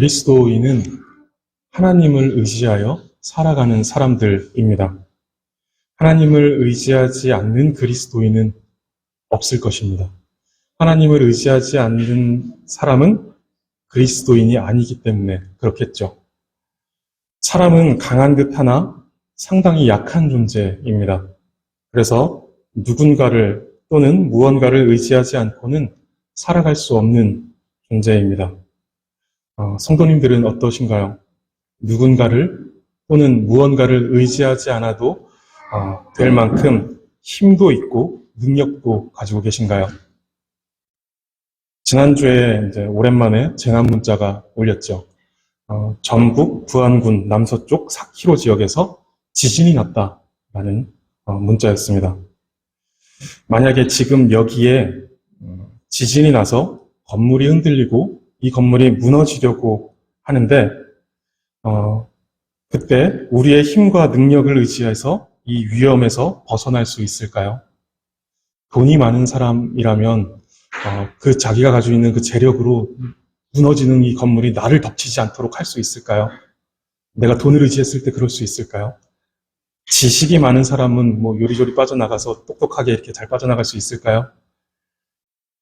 그리스도인은 하나님을 의지하여 살아가는 사람들입니다. 하나님을 의지하지 않는 그리스도인은 없을 것입니다. 하나님을 의지하지 않는 사람은 그리스도인이 아니기 때문에 그렇겠죠. 사람은 강한 듯 하나 상당히 약한 존재입니다. 그래서 누군가를 또는 무언가를 의지하지 않고는 살아갈 수 없는 존재입니다. 성도님들은 어떠신가요? 누군가를 또는 무언가를 의지하지 않아도 될 만큼 힘도 있고 능력도 가지고 계신가요? 지난주에 이제 오랜만에 재난 문자가 올렸죠. 전북 부안군 남서쪽 4km 지역에서 지진이 났다라는 문자였습니다. 만약에 지금 여기에 지진이 나서 건물이 흔들리고 이 건물이 무너지려고 하는데 그때 우리의 힘과 능력을 의지해서 이 위험에서 벗어날 수 있을까요? 돈이 많은 사람이라면 그 자기가 가지고 있는 그 재력으로 무너지는 이 건물이 나를 덮치지 않도록 할 수 있을까요? 내가 돈을 의지했을 때 그럴 수 있을까요? 지식이 많은 사람은 뭐 요리조리 빠져나가서 똑똑하게 이렇게 잘 빠져나갈 수 있을까요?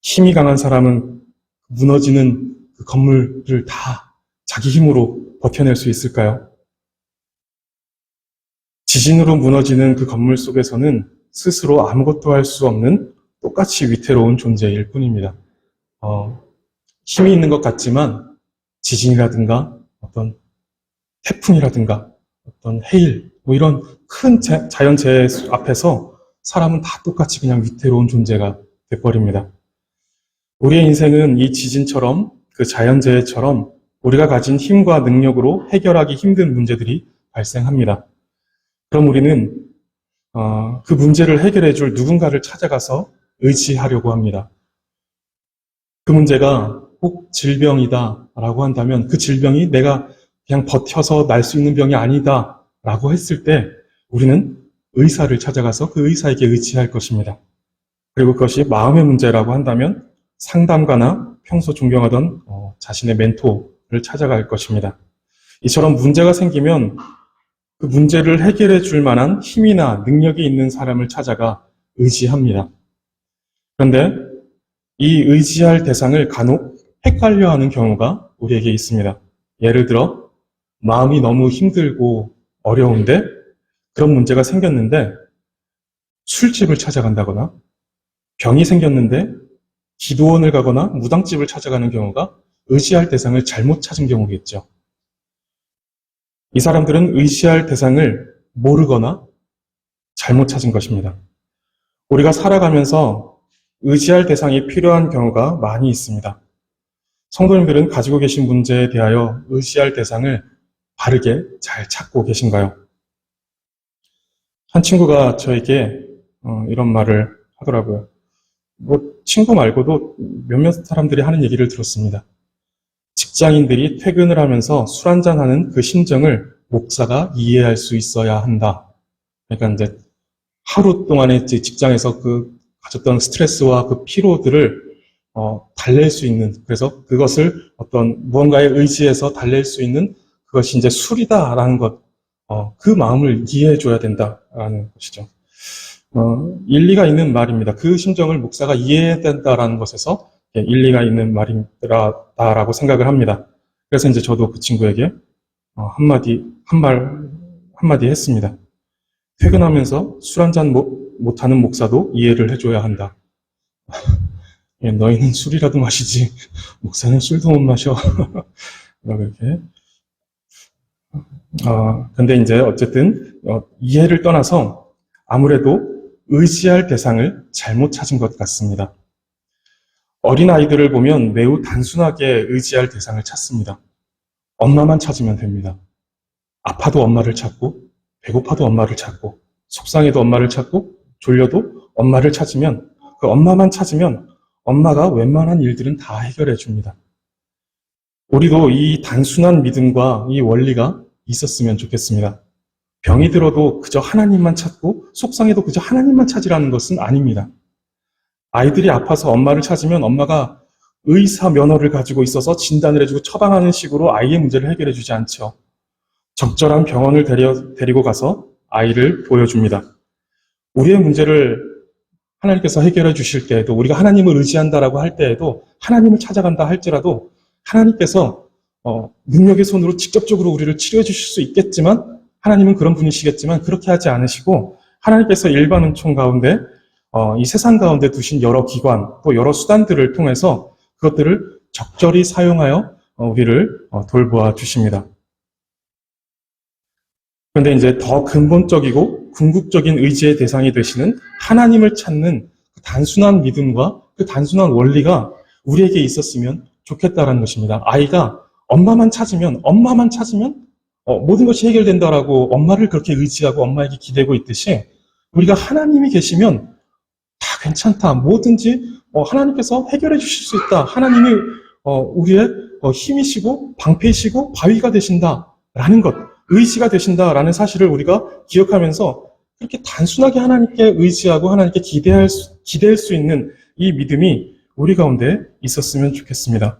힘이 강한 사람은 무너지는 그 건물을 다 자기 힘으로 버텨낼 수 있을까요? 지진으로 무너지는 그 건물 속에서는 스스로 아무것도 할 수 없는 똑같이 위태로운 존재일 뿐입니다. 힘이 있는 것 같지만 지진이라든가 어떤 태풍이라든가 어떤 해일 뭐 이런 큰 자연재해 앞에서 사람은 다 똑같이 그냥 위태로운 존재가 돼버립니다. 우리의 인생은 이 지진처럼 그 자연재해처럼 우리가 가진 힘과 능력으로 해결하기 힘든 문제들이 발생합니다. 그럼 우리는 그 문제를 해결해 줄 누군가를 찾아가서 의지하려고 합니다. 그 문제가 꼭 질병이다라고 한다면 그 질병이 내가 그냥 버텨서 날 수 있는 병이 아니다라고 했을 때 우리는 의사를 찾아가서 그 의사에게 의지할 것입니다. 그리고 그것이 마음의 문제라고 한다면 상담가나 평소 존경하던 자신의 멘토를 찾아갈 것입니다. 이처럼 문제가 생기면 그 문제를 해결해 줄 만한 힘이나 능력이 있는 사람을 찾아가 의지합니다. 그런데 이 의지할 대상을 간혹 헷갈려하는 경우가 우리에게 있습니다. 예를 들어 마음이 너무 힘들고 어려운데 그런 문제가 생겼는데 술집을 찾아간다거나 병이 생겼는데 기도원을 가거나 무당집을 찾아가는 경우가 의지할 대상을 잘못 찾은 경우겠죠. 이 사람들은 의지할 대상을 모르거나 잘못 찾은 것입니다. 우리가 살아가면서 의지할 대상이 필요한 경우가 많이 있습니다. 성도님들은 가지고 계신 문제에 대하여 의지할 대상을 바르게 잘 찾고 계신가요? 한 친구가 저에게 이런 말을 하더라고요. 뭐 친구 말고도 몇몇 사람들이 하는 얘기를 들었습니다. 직장인들이 퇴근을 하면서 술 한잔하는 그 심정을 목사가 이해할 수 있어야 한다. 그러니까 이제 하루 동안에 직장에서 그 가졌던 스트레스와 그 피로들을 달랠 수 있는, 그래서 그것을 어떤 무언가에 의지해서 달랠 수 있는 그것이 이제 술이다라는 것, 그 마음을 이해해 줘야 된다라는 것이죠. 일리가 있는 말입니다. 그 심정을 목사가 이해해야 된다라는 것에서 일리가 있는 말이다라고 생각을 합니다. 그래서 이제 저도 그 친구에게 한마디 했습니다. 퇴근하면서 술 한잔 못하는 목사도 이해를 해줘야 한다. 너희는 술이라도 마시지 목사는 술도 못 마셔. 그렇게. 근데 이제 어쨌든 이해를 떠나서 아무래도 의지할 대상을 잘못 찾은 것 같습니다. 어린아이들을 보면 매우 단순하게 의지할 대상을 찾습니다. 엄마만 찾으면 됩니다. 아파도 엄마를 찾고, 배고파도 엄마를 찾고, 속상해도 엄마를 찾고, 졸려도 엄마를 찾으면, 그 엄마만 찾으면 엄마가 웬만한 일들은 다 해결해 줍니다. 우리도 이 단순한 믿음과 이 원리가 있었으면 좋겠습니다. 병이 들어도 그저 하나님만 찾고, 속상해도 그저 하나님만 찾으라는 것은 아닙니다. 아이들이 아파서 엄마를 찾으면 엄마가 의사 면허를 가지고 있어서 진단을 해주고 처방하는 식으로 아이의 문제를 해결해 주지 않죠. 적절한 병원을 데리고 가서 아이를 보여줍니다. 우리의 문제를 하나님께서 해결해 주실 때에도, 우리가 하나님을 의지한다라고 할 때에도, 하나님을 찾아간다 할지라도 하나님께서 능력의 손으로 직접적으로 우리를 치료해 주실 수 있겠지만, 하나님은 그런 분이시겠지만 그렇게 하지 않으시고, 하나님께서 일반 은총 가운데 이 세상 가운데 두신 여러 기관 또 여러 수단들을 통해서 그것들을 적절히 사용하여 우리를 돌보아 주십니다. 그런데 이제 더 근본적이고 궁극적인 의지의 대상이 되시는 하나님을 찾는 그 단순한 믿음과 그 단순한 원리가 우리에게 있었으면 좋겠다라는 것입니다. 아이가 엄마만 찾으면 모든 것이 해결된다라고 엄마를 그렇게 의지하고 엄마에게 기대고 있듯이, 우리가 하나님이 계시면 다 괜찮다, 뭐든지 하나님께서 해결해 주실 수 있다, 하나님이 우리의 힘이시고 방패이시고 바위가 되신다라는 것, 의지가 되신다라는 사실을 우리가 기억하면서 그렇게 단순하게 하나님께 의지하고 하나님께 기대할 수 있는 이 믿음이 우리 가운데 있었으면 좋겠습니다.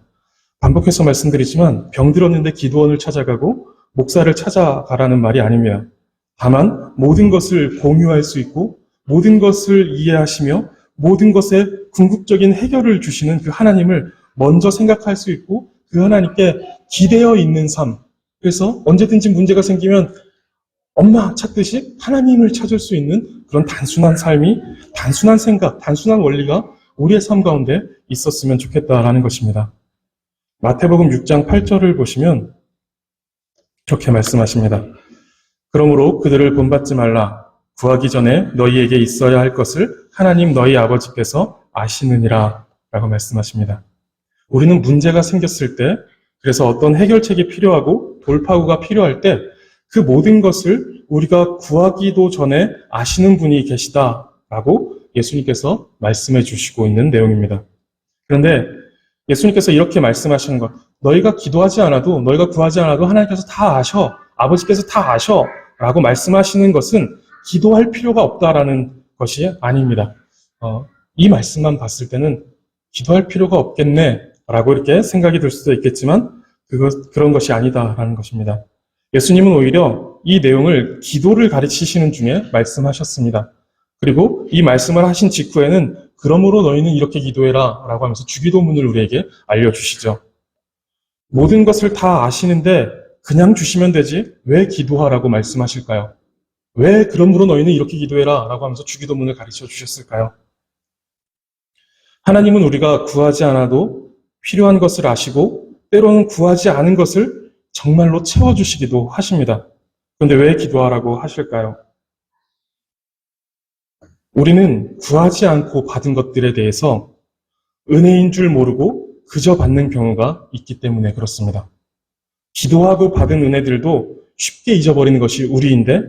반복해서 말씀드리지만 병들었는데 기도원을 찾아가고 목사를 찾아가라는 말이 아닙니다. 다만 모든 것을 공유할 수 있고 모든 것을 이해하시며 모든 것에 궁극적인 해결을 주시는 그 하나님을 먼저 생각할 수 있고 그 하나님께 기대어 있는 삶, 그래서 언제든지 문제가 생기면 엄마 찾듯이 하나님을 찾을 수 있는 그런 단순한 삶이, 단순한 생각, 단순한 원리가 우리의 삶 가운데 있었으면 좋겠다라는 것입니다. 마태복음 6장 8절을 보시면 이렇게 말씀하십니다. 그러므로 그들을 본받지 말라. 구하기 전에 너희에게 있어야 할 것을 하나님 너희 아버지께서 아시느니라 라고 말씀하십니다. 우리는 문제가 생겼을 때, 그래서 어떤 해결책이 필요하고 돌파구가 필요할 때 그 모든 것을 우리가 구하기도 전에 아시는 분이 계시다라고 예수님께서 말씀해 주시고 있는 내용입니다. 그런데 예수님께서 이렇게 말씀하시는 것, 너희가 기도하지 않아도, 너희가 구하지 않아도 하나님께서 다 아셔, 아버지께서 다 아셔 라고 말씀하시는 것은 기도할 필요가 없다라는 것이 아닙니다. 이 말씀만 봤을 때는 기도할 필요가 없겠네 라고 이렇게 생각이 들 수도 있겠지만 그런 것이 아니다라는 것입니다. 예수님은 오히려 이 내용을 기도를 가르치시는 중에 말씀하셨습니다. 그리고 이 말씀을 하신 직후에는 그러므로 너희는 이렇게 기도해라 라고 하면서 주기도문을 우리에게 알려주시죠. 모든 것을 다 아시는데 그냥 주시면 되지 왜 기도하라고 말씀하실까요? 왜 그러므로 너희는 이렇게 기도해라 라고 하면서 주기도문을 가르쳐 주셨을까요? 하나님은 우리가 구하지 않아도 필요한 것을 아시고 때로는 구하지 않은 것을 정말로 채워주시기도 하십니다. 그런데 왜 기도하라고 하실까요? 우리는 구하지 않고 받은 것들에 대해서 은혜인 줄 모르고 그저 받는 경우가 있기 때문에 그렇습니다. 기도하고 받은 은혜들도 쉽게 잊어버리는 것이 우리인데,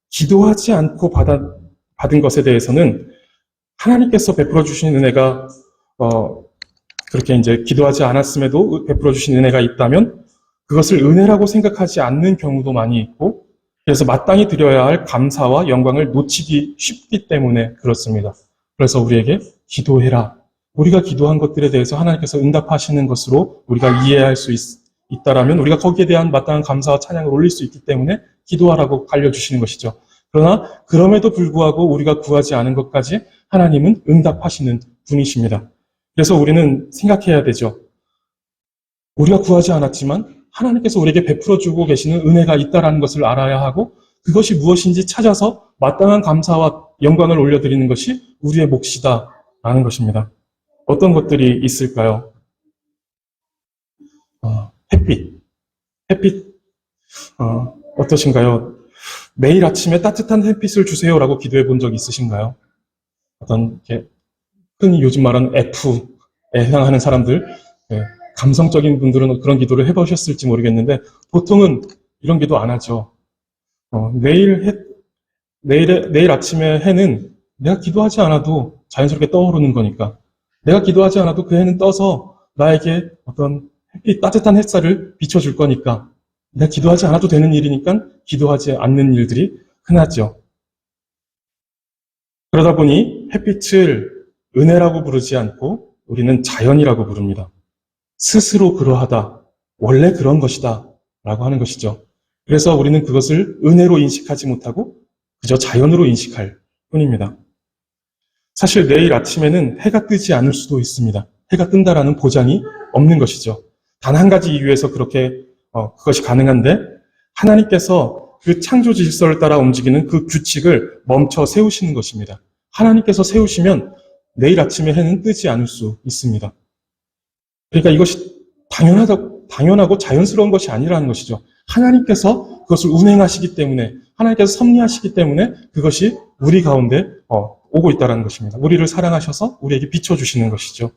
기도하지 않고 받은 것에 대해서는 하나님께서 베풀어 주신 은혜가 그렇게 이제 기도하지 않았음에도 베풀어 주신 은혜가 있다면 그것을 은혜라고 생각하지 않는 경우도 많이 있고, 그래서 마땅히 드려야 할 감사와 영광을 놓치기 쉽기 때문에 그렇습니다. 그래서 우리에게 기도해라. 우리가 기도한 것들에 대해서 하나님께서 응답하시는 것으로 우리가 이해할 수 있다라면 우리가 거기에 대한 마땅한 감사와 찬양을 올릴 수 있기 때문에 기도하라고 알려주시는 것이죠. 그러나 그럼에도 불구하고 우리가 구하지 않은 것까지 하나님은 응답하시는 분이십니다. 그래서 우리는 생각해야 되죠. 우리가 구하지 않았지만 하나님께서 우리에게 베풀어주고 계시는 은혜가 있다는 것을 알아야 하고, 그것이 무엇인지 찾아서 마땅한 감사와 영광을 올려드리는 것이 우리의 몫이다라는 것입니다. 어떤 것들이 있을까요? 햇빛 어떠신가요? 매일 아침에 따뜻한 햇빛을 주세요라고 기도해 본 적 있으신가요? 어떤 흔히 요즘 말하는 F에 해당하는 사람들, 감성적인 분들은 그런 기도를 해보셨을지 모르겠는데 보통은 이런 기도 안 하죠. 내일 아침에 해는 내가 기도하지 않아도 자연스럽게 떠오르는 거니까, 내가 기도하지 않아도 그 해는 떠서 나에게 어떤 따뜻한 햇살을 비춰줄 거니까, 내가 기도하지 않아도 되는 일이니까 기도하지 않는 일들이 흔하죠. 그러다 보니 햇빛을 은혜라고 부르지 않고 우리는 자연이라고 부릅니다. 스스로 그러하다, 원래 그런 것이다 라고 하는 것이죠. 그래서 우리는 그것을 은혜로 인식하지 못하고 그저 자연으로 인식할 뿐입니다. 사실 내일 아침에는 해가 뜨지 않을 수도 있습니다. 해가 뜬다라는 보장이 없는 것이죠. 단 한 가지 이유에서 그것이 가능한데, 하나님께서 그 창조 질서를 따라 움직이는 그 규칙을 멈춰 세우시는 것입니다. 하나님께서 세우시면 내일 아침에 해는 뜨지 않을 수 있습니다. 그러니까 이것이 당연하고 자연스러운 것이 아니라는 것이죠. 하나님께서 그것을 운행하시기 때문에, 하나님께서 섭리하시기 때문에 그것이 우리 가운데 오고 있다는 것입니다. 우리를 사랑하셔서 우리에게 비춰주시는 것이죠.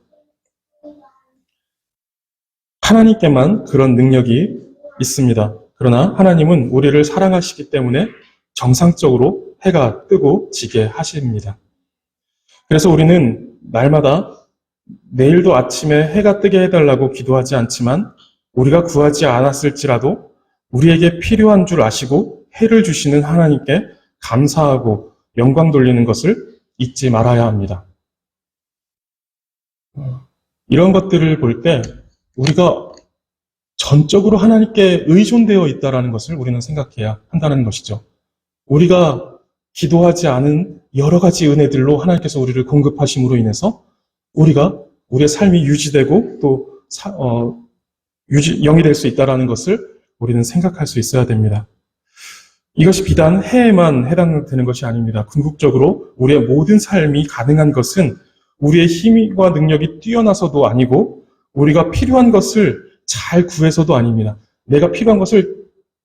하나님께만 그런 능력이 있습니다. 그러나 하나님은 우리를 사랑하시기 때문에 정상적으로 해가 뜨고 지게 하십니다. 그래서 우리는 날마다 내일도 아침에 해가 뜨게 해달라고 기도하지 않지만, 우리가 구하지 않았을지라도 우리에게 필요한 줄 아시고 해를 주시는 하나님께 감사하고 영광 돌리는 것을 잊지 말아야 합니다. 이런 것들을 볼 때 우리가 전적으로 하나님께 의존되어 있다는 것을 우리는 생각해야 한다는 것이죠. 우리가 기도하지 않은 여러 가지 은혜들로 하나님께서 우리를 공급하심으로 인해서 우리의 삶이 유지되고 또 영이 될 수 있다는 것을 우리는 생각할 수 있어야 됩니다. 이것이 비단 해에만 해당되는 것이 아닙니다. 궁극적으로 우리의 모든 삶이 가능한 것은 우리의 힘과 능력이 뛰어나서도 아니고, 우리가 필요한 것을 잘 구해서도 아닙니다. 내가 필요한 것을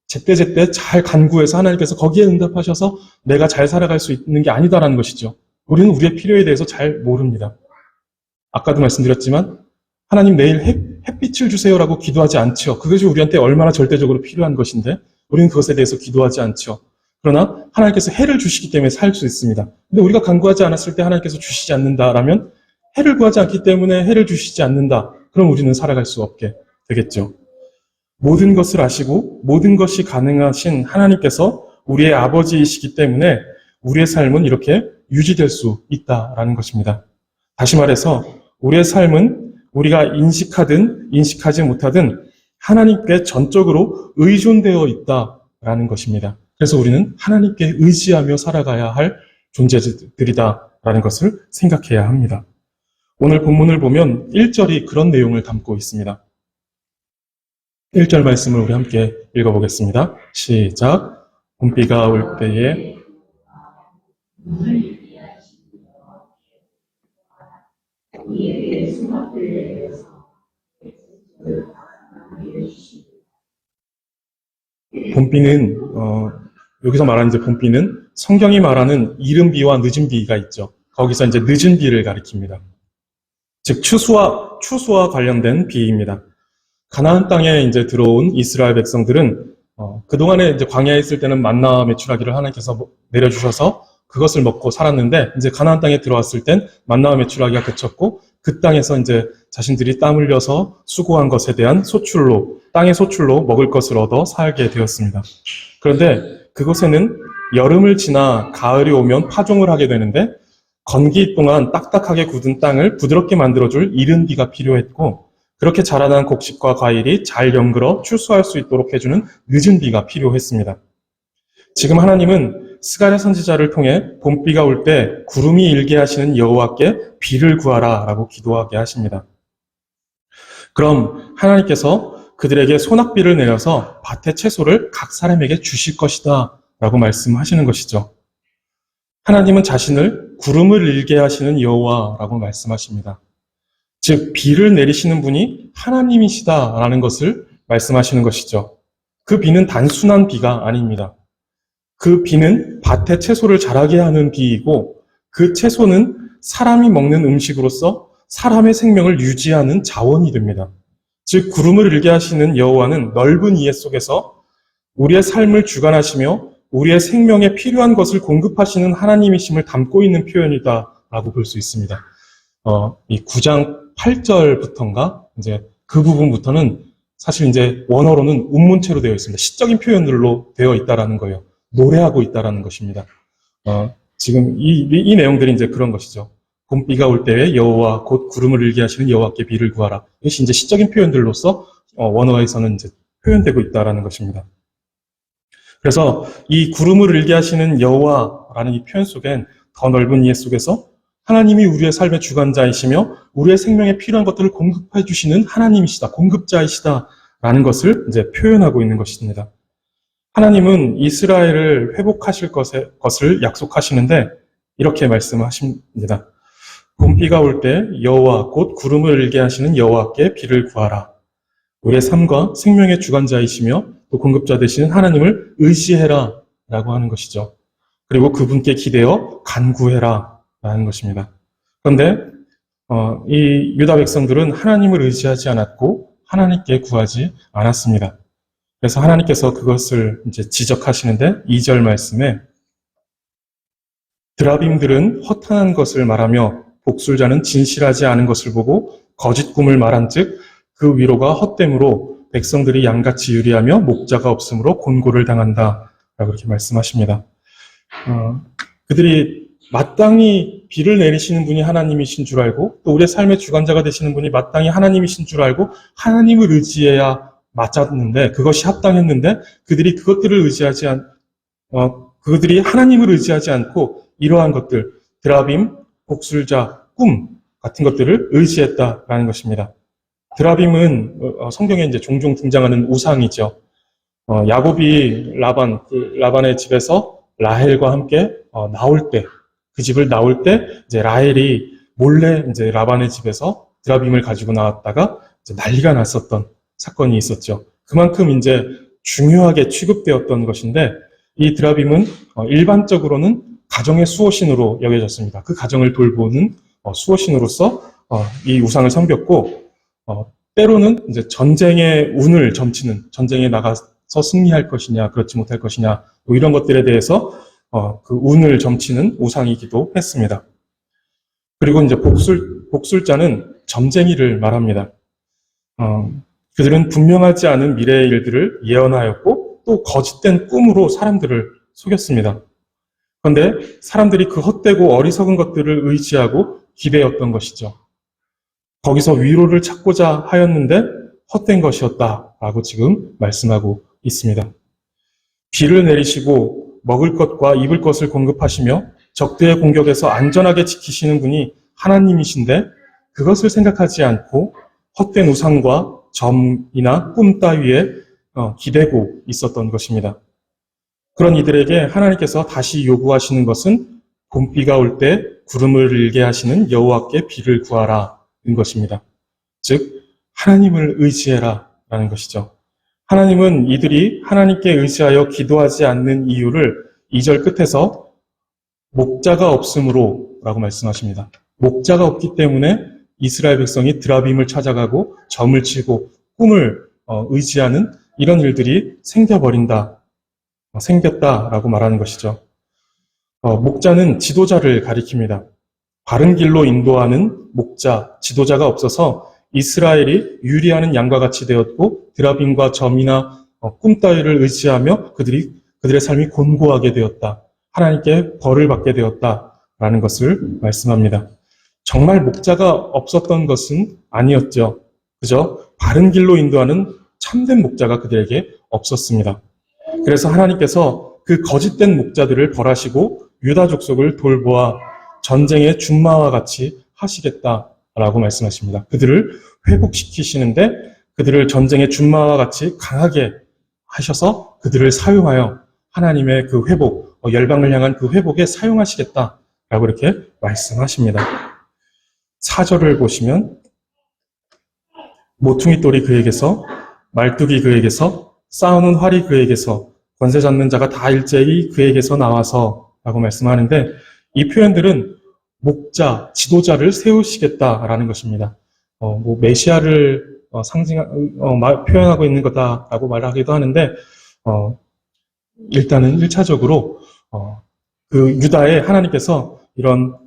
제때제때 잘 간구해서 하나님께서 거기에 응답하셔서 내가 잘 살아갈 수 있는 게 아니다라는 것이죠. 우리는 우리의 필요에 대해서 잘 모릅니다. 아까도 말씀드렸지만 하나님 내일 햇빛을 주세요라고 기도하지 않죠. 그것이 우리한테 얼마나 절대적으로 필요한 것인데 우리는 그것에 대해서 기도하지 않죠. 그러나 하나님께서 해를 주시기 때문에 살 수 있습니다. 근데 우리가 간구하지 않았을 때 하나님께서 주시지 않는다라면, 해를 구하지 않기 때문에 해를 주시지 않는다, 그럼 우리는 살아갈 수 없게 되겠죠. 모든 것을 아시고 모든 것이 가능하신 하나님께서 우리의 아버지이시기 때문에 우리의 삶은 이렇게 유지될 수 있다라는 것입니다. 다시 말해서 우리의 삶은 우리가 인식하든 인식하지 못하든 하나님께 전적으로 의존되어 있다라는 것입니다. 그래서 우리는 하나님께 의지하며 살아가야 할 존재들이다라는 것을 생각해야 합니다. 오늘 본문을 보면 1절이 그런 내용을 담고 있습니다. 1절 말씀을 우리 함께 읽어보겠습니다. 시작. 봄비가 올 때에 봄비는 여기서 말하는 이제 봄비는 성경이 말하는 이른 비와 늦은 비가 있죠. 거기서 이제 늦은 비를 가리킵니다. 즉 추수와 관련된 비입니다. 가나안 땅에 이제 들어온 이스라엘 백성들은 그동안에 이제 광야에 있을 때는 만나 메추라기를 하나님께서 내려주셔서 그것을 먹고 살았는데, 이제 가나안 땅에 들어왔을 땐 만나와 메추라기가 그쳤고 그 땅에서 이제 자신들이 땀 흘려서 수고한 것에 대한 땅의 소출로 먹을 것을 얻어 살게 되었습니다. 그런데 그곳에는 여름을 지나 가을이 오면 파종을 하게 되는데, 건기 동안 딱딱하게 굳은 땅을 부드럽게 만들어줄 이른 비가 필요했고, 그렇게 자라난 곡식과 과일이 잘 연글어 출수할 수 있도록 해주는 늦은 비가 필요했습니다. 지금 하나님은 스가랴 선지자를 통해 봄비가 올 때 구름이 일게 하시는 여호와께 비를 구하라 라고 기도하게 하십니다. 그럼 하나님께서 그들에게 소낙비를 내려서 밭의 채소를 각 사람에게 주실 것이다 라고 말씀하시는 것이죠. 하나님은 자신을 구름을 일게 하시는 여호와라고 말씀하십니다. 즉 비를 내리시는 분이 하나님이시다라는 것을 말씀하시는 것이죠. 그 비는 단순한 비가 아닙니다. 그 비는 밭의 채소를 자라게 하는 비이고, 그 채소는 사람이 먹는 음식으로서 사람의 생명을 유지하는 자원이 됩니다. 즉 구름을 일게 하시는 여호와는 넓은 이해 속에서 우리의 삶을 주관하시며 우리의 생명에 필요한 것을 공급하시는 하나님이심을 담고 있는 표현이다라고 볼 수 있습니다. 이 9장 8절부터인가 이제 그 부분부터는 사실 이제 원어로는 운문체로 되어 있습니다. 시적인 표현들로 되어 있다라는 거예요. 노래하고 있다라는 것입니다. 지금 이 내용들이 이제 그런 것이죠. 봄비가 올 때에 여호와 곧 구름을 일게 하시는 여호와께 비를 구하라. 이것이 이제 시적인 표현들로서 원어에서는 이제 표현되고 있다라는 것입니다. 그래서 이 구름을 일게 하시는 여호와라는 이 표현 속엔 더 넓은 이해 속에서 하나님이 우리의 삶의 주관자이시며 우리의 생명에 필요한 것들을 공급해 주시는 하나님이시다, 공급자이시다라는 것을 이제 표현하고 있는 것입니다. 하나님은 이스라엘을 회복하실 것을 약속하시는데 이렇게 말씀하십니다. 봄비가 올 때 여호와 곧 구름을 일게 하시는 여호와께 비를 구하라. 우리의 삶과 생명의 주관자이시며 또 공급자 되시는 하나님을 의지해라 라고 하는 것이죠. 그리고 그분께 기대어 간구해라 라는 것입니다. 그런데 이 유다 백성들은 하나님을 의지하지 않았고 하나님께 구하지 않았습니다. 그래서 하나님께서 그것을 이제 지적하시는데 2절 말씀에 드라빔들은 허탄한 것을 말하며 복술자는 진실하지 않은 것을 보고 거짓 꿈을 말한즉 그 위로가 헛됨으로 백성들이 양같이 유리하며 목자가 없으므로 곤고를 당한다 라고 이렇게 말씀하십니다. 그들이 마땅히 비를 내리시는 분이 하나님이신 줄 알고 또 우리의 삶의 주관자가 되시는 분이 마땅히 하나님이신 줄 알고 하나님을 의지해야 맞았는데 그것이 합당했는데 그들이 그들이 하나님을 의지하지 않고 이러한 것들 드라빔, 복술자, 꿈 같은 것들을 의지했다라는 것입니다. 드라빔은 성경에 이제 종종 등장하는 우상이죠. 야곱이 라반의 집에서 라헬과 함께 나올 때, 그 집을 나올 때 이제 라헬이 몰래 이제 라반의 집에서 드라빔을 가지고 나왔다가 이제 난리가 났었던 사건이 있었죠. 그만큼 이제 중요하게 취급되었던 것인데 이 드라빔은 일반적으로는 가정의 수호신으로 여겨졌습니다. 그 가정을 돌보는 수호신으로서 이 우상을 섬겼고 때로는 이제 전쟁의 운을 점치는 전쟁에 나가서 승리할 것이냐 그렇지 못할 것이냐 뭐 이런 것들에 대해서 그 운을 점치는 우상이기도 했습니다. 그리고 이제 복술자는 점쟁이를 말합니다. 그들은 분명하지 않은 미래의 일들을 예언하였고 또 거짓된 꿈으로 사람들을 속였습니다. 그런데 사람들이 그 헛되고 어리석은 것들을 의지하고 기대었던 것이죠. 거기서 위로를 찾고자 하였는데 헛된 것이었다라고 지금 말씀하고 있습니다. 비를 내리시고 먹을 것과 입을 것을 공급하시며 적들의 공격에서 안전하게 지키시는 분이 하나님이신데 그것을 생각하지 않고 헛된 우상과 점이나 꿈 따위에 기대고 있었던 것입니다. 그런 이들에게 하나님께서 다시 요구하시는 것은 봄비가 올 때 구름을 일게 하시는 여호와께 비를 구하라는 것입니다. 즉 하나님을 의지해라 라는 것이죠. 하나님은 이들이 하나님께 의지하여 기도하지 않는 이유를 2절 끝에서 목자가 없으므로 라고 말씀하십니다. 목자가 없기 때문에 이스라엘 백성이 드라빔을 찾아가고 점을 치고 꿈을 의지하는 이런 일들이 생겼다라고 말하는 것이죠. 목자는 지도자를 가리킵니다. 바른 길로 인도하는 목자, 지도자가 없어서 이스라엘이 유리하는 양과 같이 되었고 드라빔과 점이나 꿈 따위를 의지하며 그들의 삶이 곤고하게 되었다. 하나님께 벌을 받게 되었다라는 것을 말씀합니다. 정말 목자가 없었던 것은 아니었죠. 그저 바른 길로 인도하는 참된 목자가 그들에게 없었습니다. 그래서 하나님께서 그 거짓된 목자들을 벌하시고 유다 족속을 돌보아 전쟁의 준마와 같이 하시겠다라고 말씀하십니다. 그들을 회복시키시는데 그들을 전쟁의 준마와 같이 강하게 하셔서 그들을 사용하여 하나님의 그 회복, 열방을 향한 그 회복에 사용하시겠다라고 이렇게 말씀하십니다. 4절을 보시면 모퉁이 돌이 그에게서 말뚝이 그에게서 쌓아놓은 활이 그에게서 권세 잡는 자가 다 일제히 그에게서 나와서 라고 말씀하는데 이 표현들은 목자, 지도자를 세우시겠다라는 것입니다. 메시아를 표현하고 있는 거다라고 말하기도 하는데 일단은 1차적으로 그 유다에 하나님께서 이런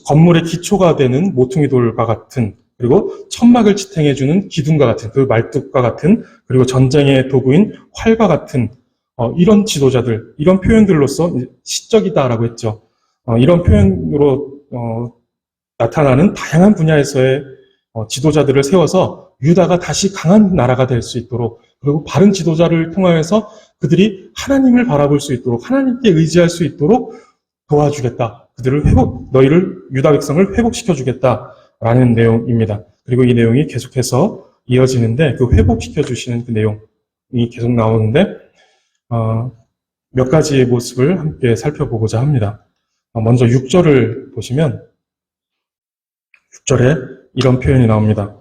건물의 기초가 되는 모퉁이 돌과 같은 그리고 천막을 지탱해주는 기둥과 같은 그 말뚝과 같은 그리고 전쟁의 도구인 활과 같은 이런 지도자들, 이런 표현들로서 시적이다라고 했죠. 이런 표현으로 나타나는 다양한 분야에서의 지도자들을 세워서 유다가 다시 강한 나라가 될 수 있도록, 그리고 바른 지도자를 통하여서 그들이 하나님을 바라볼 수 있도록, 하나님께 의지할 수 있도록 도와주겠다. 너희를, 유다 백성을 회복시켜주겠다라는 내용입니다. 그리고 이 내용이 계속해서 이어지는데, 그 회복시켜주시는 그 내용이 계속 나오는데, 몇 가지의 모습을 함께 살펴보고자 합니다. 먼저 6절을 보시면 6절에 이런 표현이 나옵니다.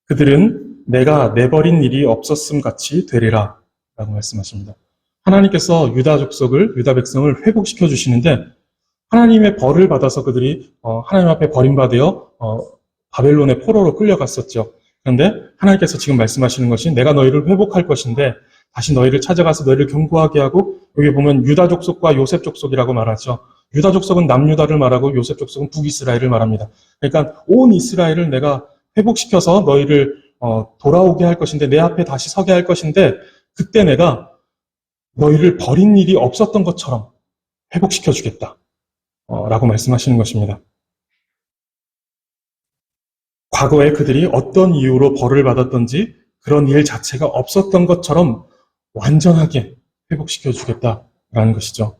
그들은 내가 내버린 일이 없었음 같이 되리라 라고 말씀하십니다. 하나님께서 유다 백성을 회복시켜 주시는데, 하나님의 벌을 받아서 그들이 하나님 앞에 버림받아 바벨론의 포로로 끌려갔었죠. 그런데 하나님께서 지금 말씀하시는 것이 내가 너희를 회복할 것인데 다시 너희를 찾아가서 너희를 견고하게 하고, 여기 보면 유다 족속과 요셉 족속이라고 말하죠. 유다 족속은 남유다를 말하고 요셉 족속은 북이스라엘을 말합니다. 그러니까 온 이스라엘을 내가 회복시켜서 너희를 돌아오게 할 것인데, 내 앞에 다시 서게 할 것인데, 그때 내가 너희를 버린 일이 없었던 것처럼 회복시켜 주겠다 라고 말씀하시는 것입니다. 과거에 그들이 어떤 이유로 벌을 받았던지 그런 일 자체가 없었던 것처럼 완전하게 회복시켜 주겠다라는 것이죠.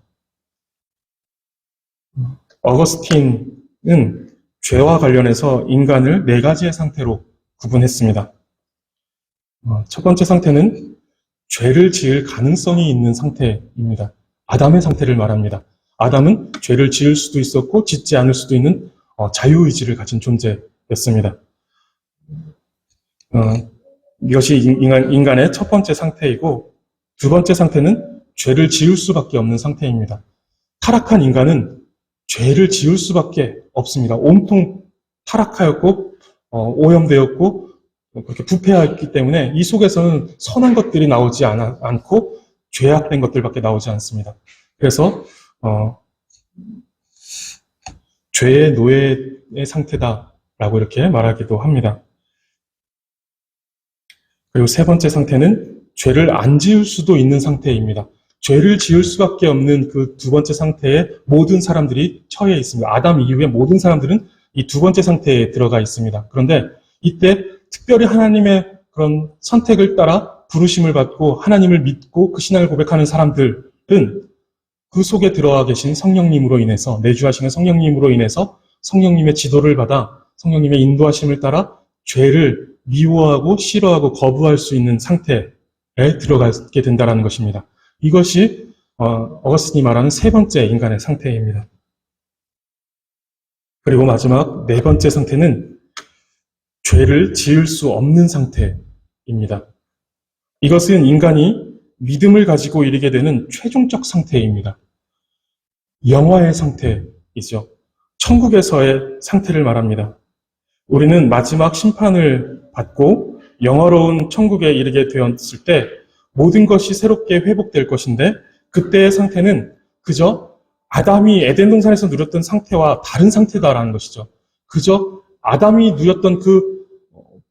어거스틴은 죄와 관련해서 인간을 4가지의 상태로 구분했습니다. 첫 번째 상태는 죄를 지을 가능성이 있는 상태입니다. 아담의 상태를 말합니다. 아담은 죄를 지을 수도 있었고 짓지 않을 수도 있는 자유의지를 가진 존재였습니다. 이것이 인간의 첫 번째 상태이고, 두 번째 상태는 죄를 지을 수밖에 없는 상태입니다. 타락한 인간은 죄를 지을 수밖에 없습니다. 온통 타락하였고 오염되었고 그렇게 부패하였기 때문에 이 속에서는 선한 것들이 나오지 않고 죄악된 것들밖에 나오지 않습니다. 그래서 죄의 노예의 상태다라고 이렇게 말하기도 합니다. 그리고 세 번째 상태는 죄를 안 지을 수도 있는 상태입니다. 죄를 지을 수밖에 없는 그 두 번째 상태에 모든 사람들이 처해 있습니다. 아담 이후에 모든 사람들은 이 두 번째 상태에 들어가 있습니다. 그런데 이때 특별히 하나님의 그런 선택을 따라 부르심을 받고 하나님을 믿고 그 신앙을 고백하는 사람들은 그 속에 들어와 계신 성령님으로 인해서, 내주하시는 성령님으로 인해서 성령님의 지도를 받아 성령님의 인도하심을 따라 죄를 미워하고 싫어하고 거부할 수 있는 상태에 들어가게 된다는 것입니다. 이것이 어거스틴이 말하는 세 번째 인간의 상태입니다. 그리고 마지막 네 번째 상태는 죄를 지을 수 없는 상태입니다. 이것은 인간이 믿음을 가지고 이르게 되는 최종적 상태입니다. 영화의 상태이죠. 천국에서의 상태를 말합니다. 우리는 마지막 심판을 받고 영화로운 천국에 이르게 되었을 때 모든 것이 새롭게 회복될 것인데, 그때의 상태는 그저 아담이 에덴 동산에서 누렸던 상태와 다른 상태다라는 것이죠. 그저 아담이 누렸던 그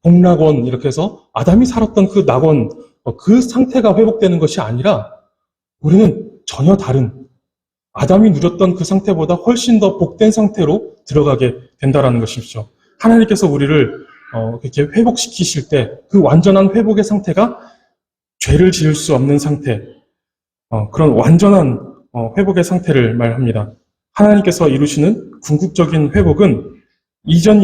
복락원, 이렇게 해서 아담이 살았던 그 낙원, 그 상태가 회복되는 것이 아니라 우리는 전혀 다른, 아담이 누렸던 그 상태보다 훨씬 더 복된 상태로 들어가게 된다라는 것이죠. 하나님께서 우리를 이렇게 회복시키실 때 그 완전한 회복의 상태가 죄를 지을 수 없는 상태, 그런 완전한 회복의 상태를 말합니다. 하나님께서 이루시는 궁극적인 회복은 이전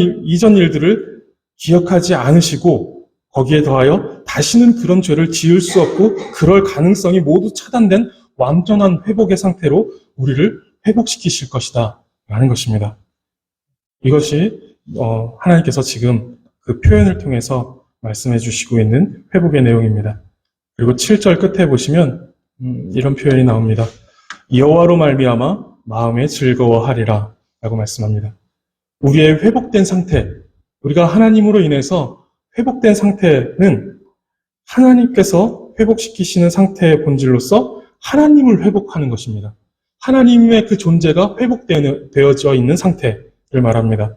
일들을 기억하지 않으시고 거기에 더하여 다시는 그런 죄를 지을 수 없고 그럴 가능성이 모두 차단된 완전한 회복의 상태로 우리를 회복시키실 것이다 라는 것입니다. 이것이 하나님께서 지금 그 표현을 통해서 말씀해 주시고 있는 회복의 내용입니다. 그리고 7절 끝에 보시면 이런 표현이 나옵니다. 여호와로 말미암아 마음에 즐거워하리라 라고 말씀합니다. 우리의 회복된 상태, 우리가 하나님으로 인해서 회복된 상태는 하나님께서 회복시키시는 상태의 본질로서 하나님을 회복하는 것입니다. 하나님의 그 존재가 회복되어져 있는 상태를 말합니다.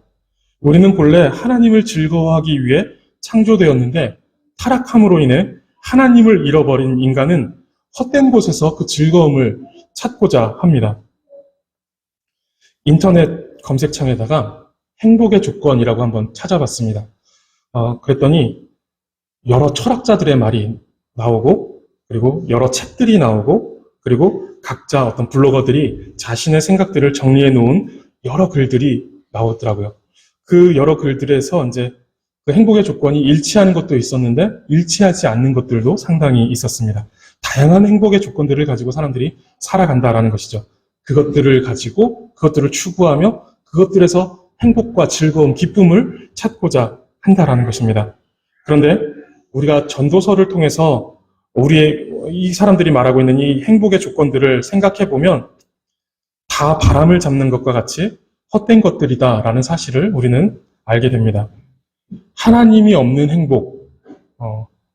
우리는 본래 하나님을 즐거워하기 위해 창조되었는데 타락함으로 인해 하나님을 잃어버린 인간은 헛된 곳에서 그 즐거움을 찾고자 합니다. 인터넷 검색창에다가 행복의 조건이라고 한번 찾아봤습니다. 그랬더니 여러 철학자들의 말이 나오고, 그리고 여러 책들이 나오고, 그리고 각자 어떤 블로거들이 자신의 생각들을 정리해 놓은 여러 글들이 나오더라고요. 그 여러 글들에서 이제 그 행복의 조건이 일치하는 것도 있었는데 일치하지 않는 것들도 상당히 있었습니다. 다양한 행복의 조건들을 가지고 사람들이 살아간다라는 것이죠. 그것들을 가지고 그것들을 추구하며 그것들에서 행복과 즐거움, 기쁨을 찾고자 한다라는 것입니다. 그런데 우리가 전도서를 통해서 우리의 이 사람들이 말하고 있는 이 행복의 조건들을 생각해 보면 다 바람을 잡는 것과 같이 헛된 것들이다라는 사실을 우리는 알게 됩니다. 하나님이 없는 행복,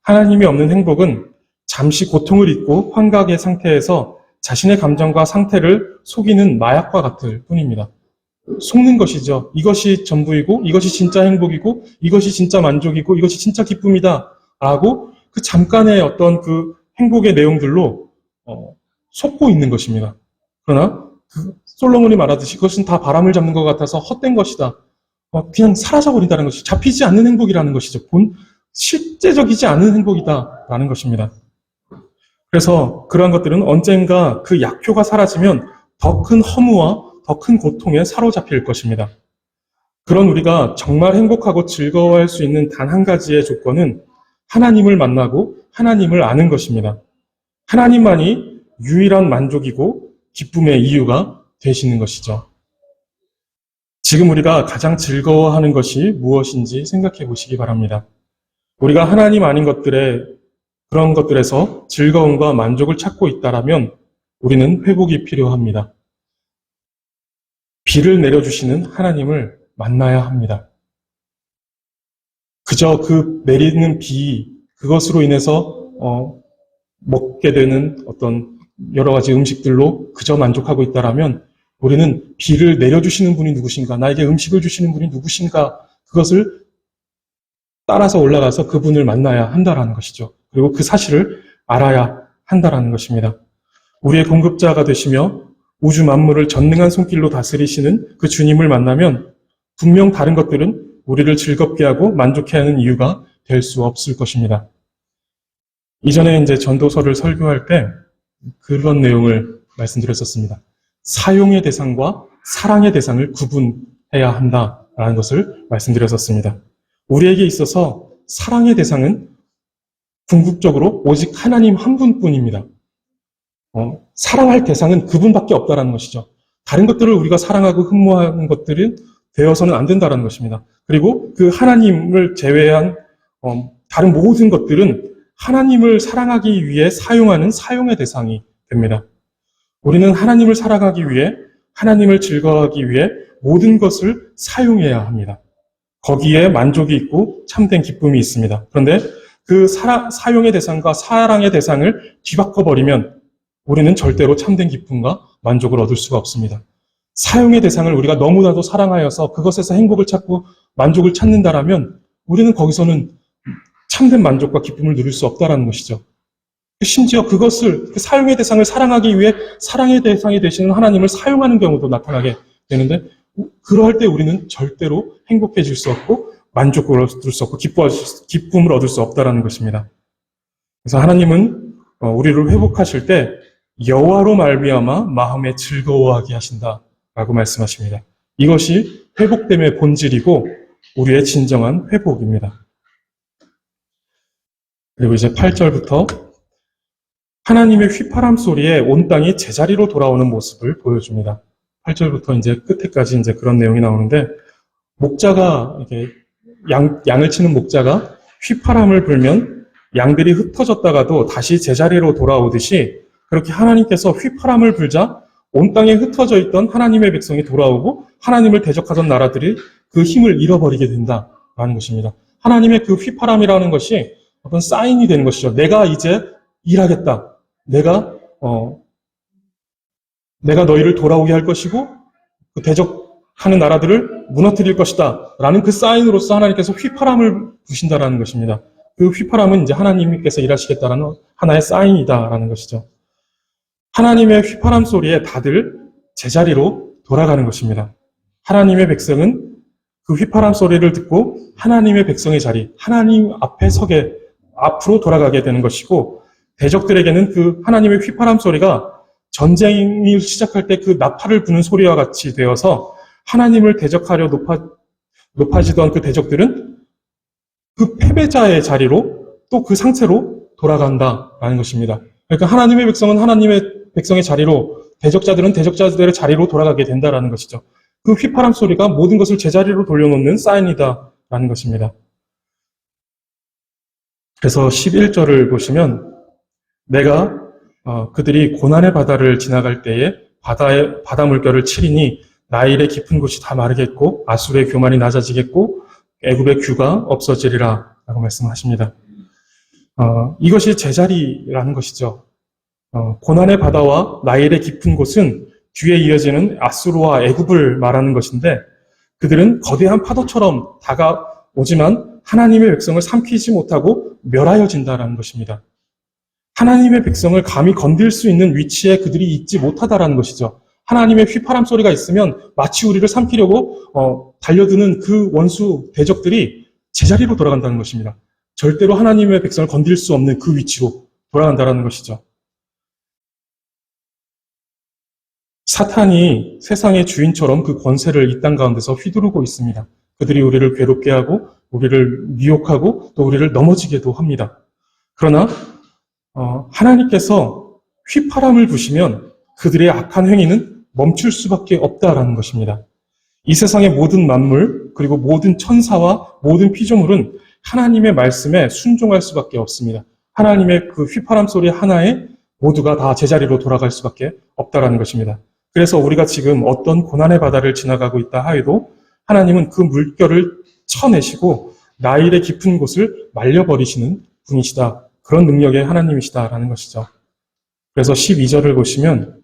하나님이 없는 행복은 잠시 고통을 잊고 환각의 상태에서 자신의 감정과 상태를 속이는 마약과 같을 뿐입니다. 속는 것이죠. 이것이 전부이고, 이것이 진짜 행복이고, 이것이 진짜 만족이고, 이것이 진짜 기쁨이다. 라고 그 잠깐의 어떤 그 행복의 내용들로 속고 있는 것입니다. 그러나 솔로몬이 말하듯이 그것은 다 바람을 잡는 것 같아서 헛된 것이다. 그냥 사라져버린다는 것이 잡히지 않는 행복이라는 것이죠. 실제적이지 않은 행복이다라는 것입니다. 그래서 그러한 것들은 언젠가 그 약효가 사라지면 더 큰 허무와 더 큰 고통에 사로잡힐 것입니다. 그런 우리가 정말 행복하고 즐거워할 수 있는 단 한 가지의 조건은 하나님을 만나고 하나님을 아는 것입니다. 하나님만이 유일한 만족이고 기쁨의 이유가 되시는 것이죠. 지금 우리가 가장 즐거워하는 것이 무엇인지 생각해 보시기 바랍니다. 우리가 하나님 아닌 그런 것들에서 즐거움과 만족을 찾고 있다라면 우리는 회복이 필요합니다. 비를 내려주시는 하나님을 만나야 합니다. 그저 그 내리는 비, 그것으로 인해서 먹게 되는 어떤 여러 가지 음식들로 그저 만족하고 있다라면 우리는 비를 내려주시는 분이 누구신가, 나에게 음식을 주시는 분이 누구신가, 그것을 따라서 올라가서 그분을 만나야 한다라는 것이죠. 그리고 그 사실을 알아야 한다라는 것입니다. 우리의 공급자가 되시며 우주 만물을 전능한 손길로 다스리시는 그 주님을 만나면 분명 다른 것들은 우리를 즐겁게 하고 만족해 하는 이유가 될 수 없을 것입니다. 이전에 이제 전도서를 설교할 때 그런 내용을 말씀드렸었습니다. 사용의 대상과 사랑의 대상을 구분해야 한다라는 것을 말씀드렸었습니다. 우리에게 있어서 사랑의 대상은 궁극적으로 오직 하나님 한 분뿐입니다. 사랑할 대상은 그분밖에 없다라는 것이죠. 다른 것들을 우리가 사랑하고 흠모하는 것들은 되어서는 안 된다라는 것입니다. 그리고 그 하나님을 제외한 다른 모든 것들은 하나님을 사랑하기 위해 사용하는 사용의 대상이 됩니다. 우리는 하나님을 사랑하기 위해, 하나님을 즐거워하기 위해 모든 것을 사용해야 합니다. 거기에 만족이 있고 참된 기쁨이 있습니다. 그런데 그 사용의 대상과 사랑의 대상을 뒤바꿔버리면 우리는 절대로 참된 기쁨과 만족을 얻을 수가 없습니다. 사용의 대상을 우리가 너무나도 사랑하여서 그것에서 행복을 찾고 만족을 찾는다라면 우리는 거기서는 참된 만족과 기쁨을 누릴 수 없다라는 것이죠. 심지어 그것을, 그 사용의 대상을 사랑하기 위해 사랑의 대상이 되시는 하나님을 사용하는 경우도 나타나게 되는데, 그러할 때 우리는 절대로 행복해질 수 없고 만족을 얻을 수 없고 기쁨을 얻을 수 없다라는 것입니다. 그래서 하나님은 우리를 회복하실 때 여호와로 말미암아 마음에 즐거워하게 하신다라고 말씀하십니다. 이것이 회복됨의 본질이고 우리의 진정한 회복입니다. 그리고 이제 8절부터 하나님의 휘파람 소리에 온 땅이 제자리로 돌아오는 모습을 보여줍니다. 8절부터 이제 끝에까지 이제 그런 내용이 나오는데, 목자가 이렇게 양을 치는 목자가 휘파람을 불면 양들이 흩어졌다가도 다시 제자리로 돌아오듯이, 그렇게 하나님께서 휘파람을 불자 온 땅에 흩어져 있던 하나님의 백성이 돌아오고 하나님을 대적하던 나라들이 그 힘을 잃어버리게 된다라는 것입니다. 하나님의 그 휘파람이라는 것이 어떤 사인이 되는 것이죠. 내가 이제 일하겠다. 내가 너희를 돌아오게 할 것이고 그 대적하는 나라들을 무너뜨릴 것이다 라는 그 사인으로서 하나님께서 휘파람을 부신다라는 것입니다. 그 휘파람은 이제 하나님께서 일하시겠다라는 하나의 사인이다라는 것이죠. 하나님의 휘파람 소리에 다들 제자리로 돌아가는 것입니다. 하나님의 백성은 그 휘파람 소리를 듣고 하나님의 백성의 자리, 하나님 앞에 서게, 앞으로 돌아가게 되는 것이고, 대적들에게는 그 하나님의 휘파람 소리가 전쟁을 시작할 때 그 나팔을 부는 소리와 같이 되어서 하나님을 대적하려 높아지던 그 대적들은 그 패배자의 자리로 또 그 상태로 돌아간다라는 것입니다. 그러니까 하나님의 백성은 하나님의 백성의 자리로, 대적자들은 대적자들의 자리로 돌아가게 된다라는 것이죠. 그 휘파람 소리가 모든 것을 제자리로 돌려놓는 사인이다라는 것입니다. 그래서 11절을 보시면 내가 그들이 고난의 바다를 지나갈 때에 바다 물결을 치리니 나일의 깊은 곳이 다 마르겠고 아수르의 교만이 낮아지겠고 애굽의 규가 없어지리라 라고 말씀하십니다. 이것이 제자리라는 것이죠. 고난의 바다와 나일의 깊은 곳은 뒤에 이어지는 아수르와 애굽을 말하는 것인데 그들은 거대한 파도처럼 다가오지만 하나님의 백성을 삼키지 못하고 멸하여진다라는 것입니다. 하나님의 백성을 감히 건들 수 있는 위치에 그들이 있지 못하다라는 것이죠. 하나님의 휘파람 소리가 있으면 마치 우리를 삼키려고 달려드는 그 원수 대적들이 제자리로 돌아간다는 것입니다. 절대로 하나님의 백성을 건들 수 없는 그 위치로 돌아간다는 것이죠. 사탄이 세상의 주인처럼 그 권세를 이 땅 가운데서 휘두르고 있습니다. 그들이 우리를 괴롭게 하고 우리를 미혹하고 또 우리를 넘어지게도 합니다. 그러나 하나님께서 휘파람을 부시면 그들의 악한 행위는 멈출 수밖에 없다라는 것입니다. 이 세상의 모든 만물 그리고 모든 천사와 모든 피조물은 하나님의 말씀에 순종할 수밖에 없습니다. 하나님의 그 휘파람 소리 하나에 모두가 다 제자리로 돌아갈 수밖에 없다라는 것입니다. 그래서 우리가 지금 어떤 고난의 바다를 지나가고 있다 하여도 하나님은 그 물결을 쳐내시고 나일의 깊은 곳을 말려버리시는 분이시다. 그런 능력의 하나님이시다라는 것이죠. 그래서 12절을 보시면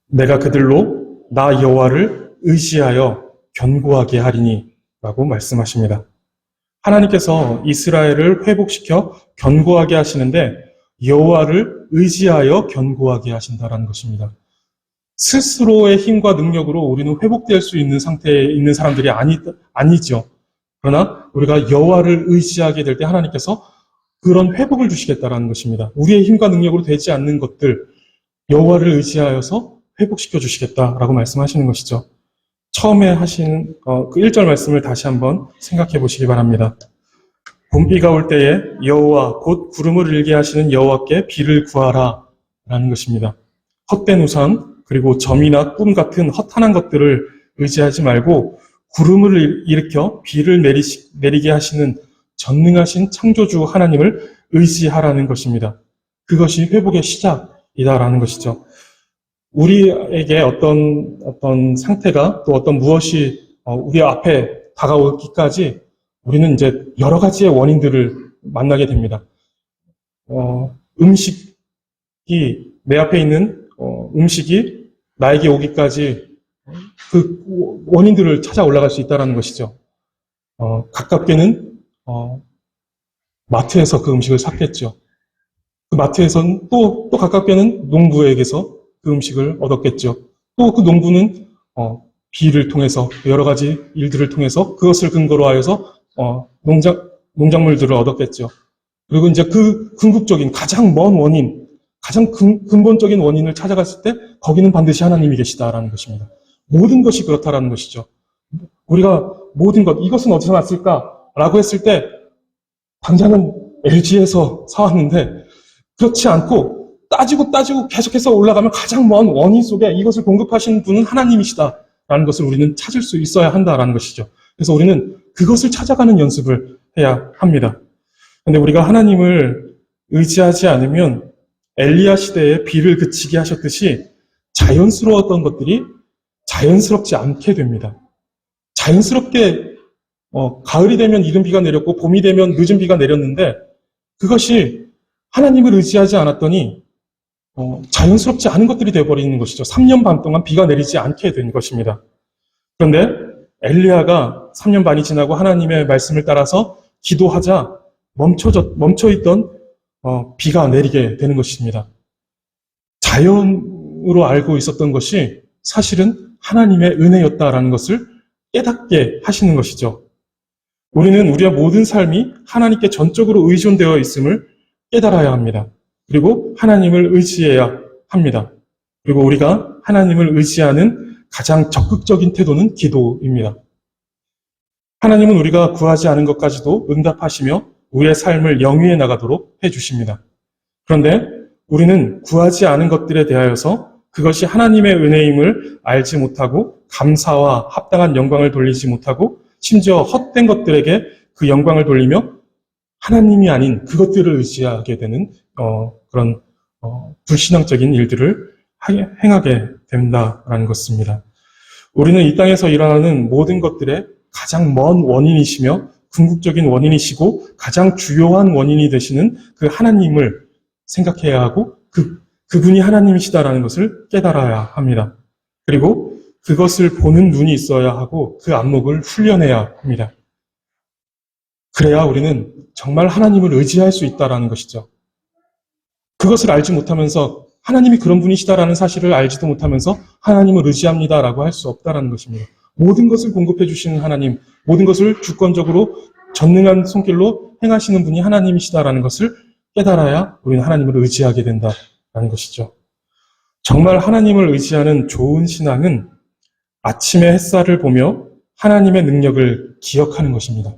내가 그들로 나 여호와를 의지하여 견고하게 하리니 라고 말씀하십니다. 하나님께서 이스라엘을 회복시켜 견고하게 하시는데 여호와를 의지하여 견고하게 하신다라는 것입니다. 스스로의 힘과 능력으로 우리는 회복될 수 있는 상태에 있는 사람들이 아니죠. 그러나 우리가 여호와를 의지하게 될 때 하나님께서 그런 회복을 주시겠다라는 것입니다. 우리의 힘과 능력으로 되지 않는 것들 여호와를 의지하여서 회복시켜 주시겠다라고 말씀하시는 것이죠. 처음에 하신 그 1절 말씀을 다시 한번 생각해 보시기 바랍니다. 봄비가 올 때에 여호와 곧 구름을 일게 하시는 여호와께 비를 구하라 라는 것입니다. 헛된 우상 그리고 점이나 꿈 같은 허탄한 것들을 의지하지 말고 구름을 일으켜 비를 내리게 하시는 전능하신 창조주 하나님을 의지하라는 것입니다. 그것이 회복의 시작이다라는 것이죠. 우리에게 어떤 상태가 또 어떤 무엇이 우리 앞에 다가오기까지 우리는 이제 여러 가지의 원인들을 만나게 됩니다. 음식이 내 앞에 있는 음식이 나에게 오기까지 그 원인들을 찾아 올라갈 수 있다는 것이죠. 가깝게는 마트에서 그 음식을 샀겠죠. 그 마트에서는 또 가깝게는 농부에게서 그 음식을 얻었겠죠. 또 그 농부는 비를 통해서 여러 가지 일들을 통해서 그것을 근거로 하여서 농작물들을 얻었겠죠. 그리고 이제 그 궁극적인 가장 먼 원인, 가장 근본적인 원인을 찾아갔을 때 거기는 반드시 하나님이 계시다라는 것입니다. 모든 것이 그렇다라는 것이죠. 우리가 모든 것, 이것은 어디서 났을까라고 했을 때 당장은 LG에서 사왔는데 그렇지 않고 따지고 계속해서 올라가면 가장 먼 원인 속에 이것을 공급하시는 분은 하나님이시다라는 것을 우리는 찾을 수 있어야 한다라는 것이죠. 그래서 우리는 그것을 찾아가는 연습을 해야 합니다. 그런데 우리가 하나님을 의지하지 않으면 엘리야 시대에 비를 그치게 하셨듯이 자연스러웠던 것들이 자연스럽지 않게 됩니다. 자연스럽게 가을이 되면 이른 비가 내렸고 봄이 되면 늦은 비가 내렸는데 그것이 하나님을 의지하지 않았더니 자연스럽지 않은 것들이 되어버리는 것이죠. 3년 반 동안 비가 내리지 않게 된 것입니다. 그런데 엘리야가 3년 반이 지나고 하나님의 말씀을 따라서 기도하자 멈춰있던 비가 내리게 되는 것입니다. 자연으로 알고 있었던 것이 사실은 하나님의 은혜였다라는 것을 깨닫게 하시는 것이죠. 우리는 우리의 모든 삶이 하나님께 전적으로 의존되어 있음을 깨달아야 합니다. 그리고 하나님을 의지해야 합니다. 그리고 우리가 하나님을 의지하는 가장 적극적인 태도는 기도입니다. 하나님은 우리가 구하지 않은 것까지도 응답하시며 우리의 삶을 영위해 나가도록 해주십니다. 그런데 우리는 구하지 않은 것들에 대하여서 그것이 하나님의 은혜임을 알지 못하고 감사와 합당한 영광을 돌리지 못하고 심지어 헛된 것들에게 그 영광을 돌리며 하나님이 아닌 그것들을 의지하게 되는 그런 불신앙적인 일들을 행하게 된다라는 것입니다. 우리는 이 땅에서 일어나는 모든 것들의 가장 먼 원인이시며 궁극적인 원인이시고 가장 주요한 원인이 되시는 그 하나님을 생각해야 하고 그분이 하나님이시다라는 것을 깨달아야 합니다. 그리고 그것을 보는 눈이 있어야 하고 그 안목을 훈련해야 합니다. 그래야 우리는 정말 하나님을 의지할 수 있다라는 것이죠. 그것을 알지 못하면서 하나님이 그런 분이시다라는 사실을 알지도 못하면서 하나님을 의지합니다라고 할 수 없다라는 것입니다. 모든 것을 공급해 주시는 하나님, 모든 것을 주권적으로 전능한 손길로 행하시는 분이 하나님이시다라는 것을 깨달아야 우리는 하나님을 의지하게 된다라는 것이죠. 정말 하나님을 의지하는 좋은 신앙은 아침의 햇살을 보며 하나님의 능력을 기억하는 것입니다.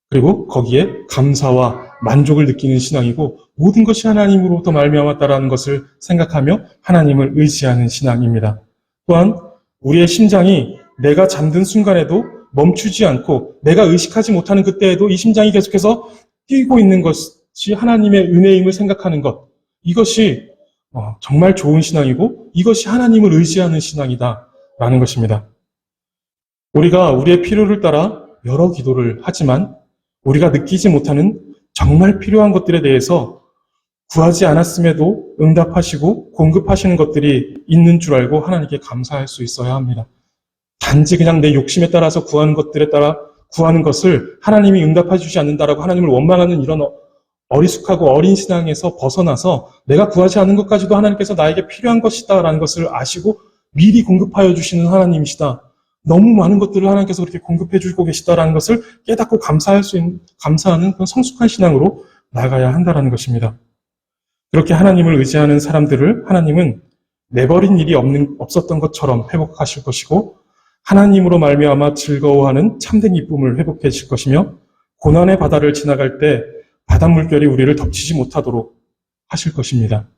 그리고 거기에 감사와 만족을 느끼는 신앙이고 모든 것이 하나님으로부터 말미암았다라는 것을 생각하며 하나님을 의지하는 신앙입니다. 또한 우리의 심장이 내가 잠든 순간에도 멈추지 않고 내가 의식하지 못하는 그때에도 이 심장이 계속해서 뛰고 있는 것이 하나님의 은혜임을 생각하는 것, 이것이 정말 좋은 신앙이고 이것이 하나님을 의지하는 신앙이다라는 것입니다. 우리가 우리의 필요를 따라 여러 기도를 하지만 우리가 느끼지 못하는 정말 필요한 것들에 대해서 구하지 않았음에도 응답하시고 공급하시는 것들이 있는 줄 알고 하나님께 감사할 수 있어야 합니다. 단지 그냥 내 욕심에 따라서 구하는 것들에 따라 구하는 것을 하나님이 응답해 주지 않는다라고 하나님을 원망하는 이런 어리숙하고 어린 신앙에서 벗어나서 내가 구하지 않은 것까지도 하나님께서 나에게 필요한 것이다라는 것을 아시고 미리 공급하여 주시는 하나님이시다. 너무 많은 것들을 하나님께서 그렇게 공급해 주고 계시다라는 것을 깨닫고 감사하는 그런 성숙한 신앙으로 나가야 한다라는 것입니다. 그렇게 하나님을 의지하는 사람들을 하나님은 내버린 일이 없었던 것처럼 회복하실 것이고 하나님으로 말미암아 즐거워하는 참된 기쁨을 회복해 주실 것이며 고난의 바다를 지나갈 때 바닷물결이 우리를 덮치지 못하도록 하실 것입니다.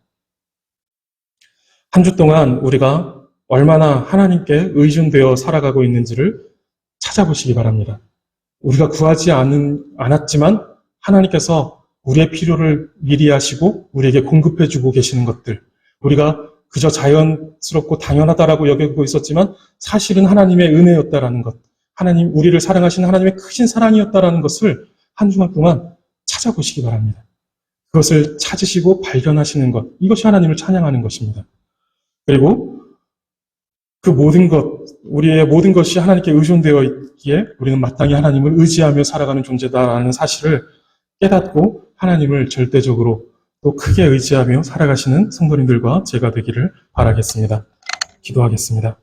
한 주 동안 우리가 얼마나 하나님께 의존되어 살아가고 있는지를 찾아보시기 바랍니다. 우리가 구하지 않았지만 하나님께서 우리의 필요를 미리 하시고 우리에게 공급해 주고 계시는 것들, 우리가 그저 자연스럽고 당연하다라고 여기고 있었지만 사실은 하나님의 은혜였다라는 것, 우리를 사랑하시는 하나님의 크신 사랑이었다라는 것을 한 주간 동안 찾아보시기 바랍니다. 그것을 찾으시고 발견하시는 것, 이것이 하나님을 찬양하는 것입니다. 그리고 그 모든 것, 우리의 모든 것이 하나님께 의존되어 있기에 우리는 마땅히 하나님을 의지하며 살아가는 존재다라는 사실을 깨닫고 하나님을 절대적으로 또 크게 의지하며 살아가시는 성도님들과 제가 되기를 바라겠습니다. 기도하겠습니다.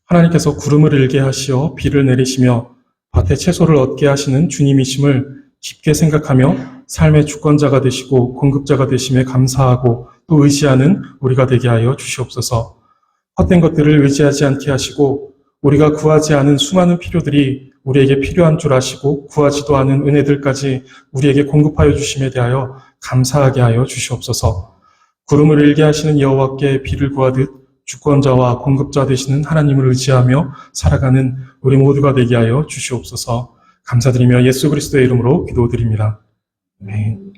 하나님께서 구름을 일게 하시어 비를 내리시며 밭에 채소를 얻게 하시는 주님이심을 깊게 생각하며 삶의 주권자가 되시고 공급자가 되심에 감사하고 또 의지하는 우리가 되게 하여 주시옵소서. 헛된 것들을 의지하지 않게 하시고 우리가 구하지 않은 수많은 필요들이 우리에게 필요한 줄 아시고 구하지도 않은 은혜들까지 우리에게 공급하여 주심에 대하여 감사하게 하여 주시옵소서. 구름을 일게 하시는 여호와께 비를 구하듯 주권자와 공급자 되시는 하나님을 의지하며 살아가는 우리 모두가 되게 하여 주시옵소서. 감사드리며 예수 그리스도의 이름으로 기도드립니다. 아멘.